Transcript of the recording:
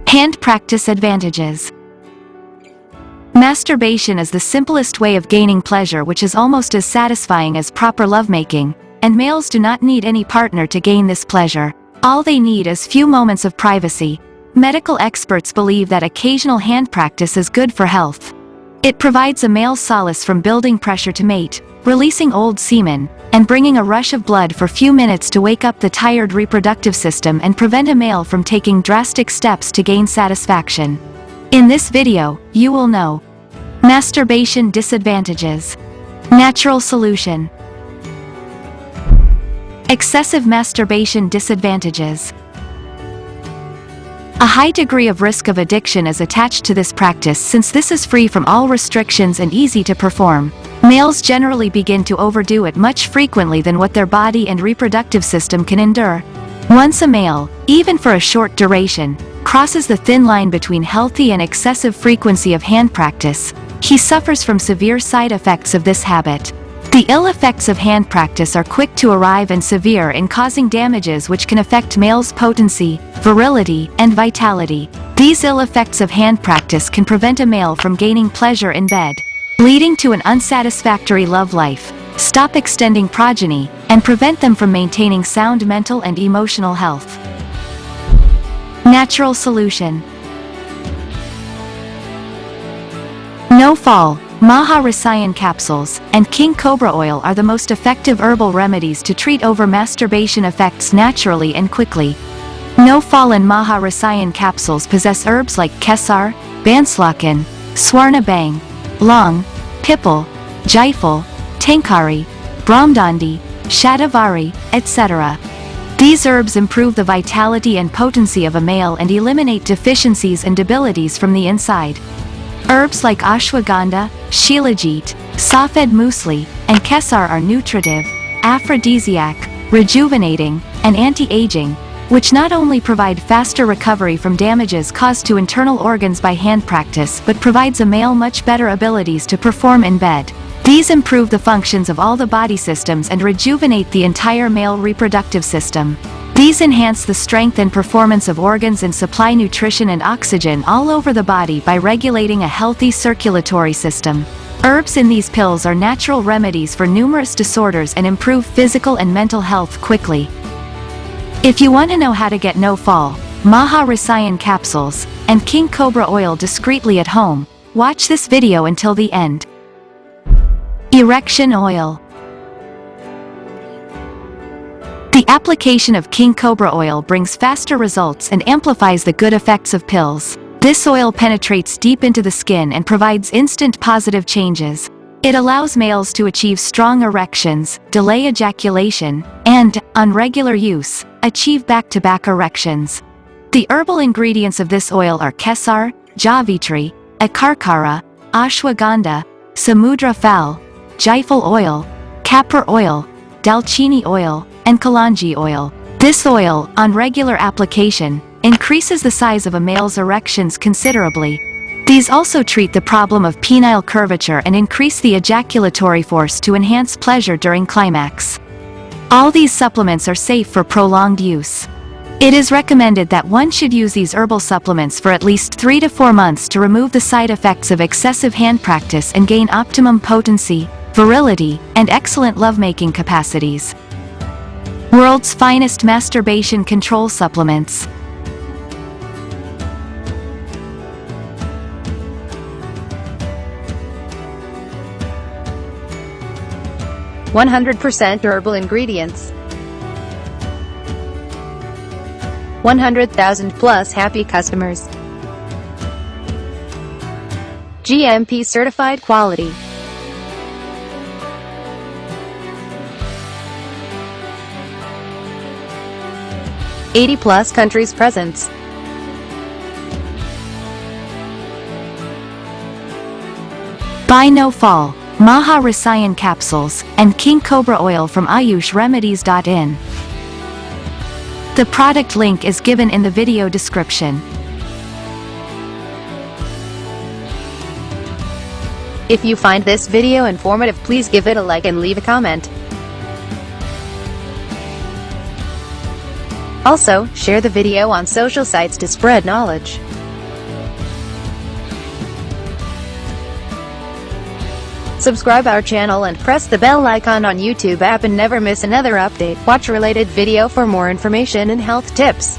Hand practice advantages. Masturbation is the simplest way of gaining pleasure, which is almost as satisfying as proper lovemaking, and males do not need any partner to gain this pleasure. All they need is few moments of privacy. Medical experts believe that occasional hand practice is good for health. It provides a male solace from building pressure to mate, releasing old semen, and bringing a rush of blood for few minutes to wake up the tired reproductive system and prevent a male from taking drastic steps to gain satisfaction. In this video, you will know masturbation disadvantages, natural solution, excessive masturbation disadvantages. A high degree of risk of addiction is attached to this practice since this is free from all restrictions and easy to perform. Males generally begin to overdo it much frequently than what their body and reproductive system can endure. Once a male, even for a short duration, crosses the thin line between healthy and excessive frequency of hand practice, he suffers from severe side effects of this habit. The ill effects of hand practice are quick to arrive and severe in causing damages which can affect males' potency, virility, and vitality. These ill effects of hand practice can prevent a male from gaining pleasure in bed, leading to an unsatisfactory love life, stop extending progeny, and prevent them from maintaining sound mental and emotional health. Natural solution. No Fall, Maha Rasayan capsules, and King Cobra oil are the most effective herbal remedies to treat over masturbation effects naturally and quickly. No Fall and Maha Rasayan capsules possess herbs like Kesar, Banslakan, Swarna Bang, Long, Pipal, Jaifal, Tankari, Brahmdandi, Shatavari, etc. These herbs improve the vitality and potency of a male and eliminate deficiencies and debilities from the inside. Herbs like ashwagandha, shilajit, safed musli, and kesar are nutritive, aphrodisiac, rejuvenating, and anti-aging, which not only provide faster recovery from damages caused to internal organs by hand practice but provides a male much better abilities to perform in bed. These improve the functions of all the body systems and rejuvenate the entire male reproductive system. These enhance the strength and performance of organs and supply nutrition and oxygen all over the body by regulating a healthy circulatory system. Herbs in these pills are natural remedies for numerous disorders and improve physical and mental health quickly. If you want to know how to get No Fall, Maha Rasayan capsules, and King Cobra oil discreetly at home, watch this video until the end. Erection oil. The application of King Cobra oil brings faster results and amplifies the good effects of pills. This oil penetrates deep into the skin and provides instant positive changes. It allows males to achieve strong erections, delay ejaculation, and, on regular use, achieve back-to-back erections. The herbal ingredients of this oil are Kesar, Javitri, Akarkara, Ashwagandha, Samudra Phal, Jaifal oil, Kapur oil, Dalchini oil, and Kalanji oil. This oil, on regular application, increases the size of a male's erections considerably. These also treat the problem of penile curvature and increase the ejaculatory force to enhance pleasure during climax. All these supplements are safe for prolonged use. It is recommended that one should use these herbal supplements for at least 3 to 4 months to remove the side effects of excessive hand practice and gain optimum potency, virility, and excellent lovemaking capacities. World's finest masturbation control supplements. %100% herbal ingredients. 100,000 plus happy customers. GMP certified quality. +80 countries presence. Buy No Fall, Maha Rasayan capsules, and King Cobra oil from ayushremedies.in. The product link is given in the video description. If you find this video informative, please give it a like and leave a comment. Also, share the video on social sites to spread knowledge. Subscribe our channel and press the bell icon on YouTube app and never miss another update. Watch related video for more information and health tips.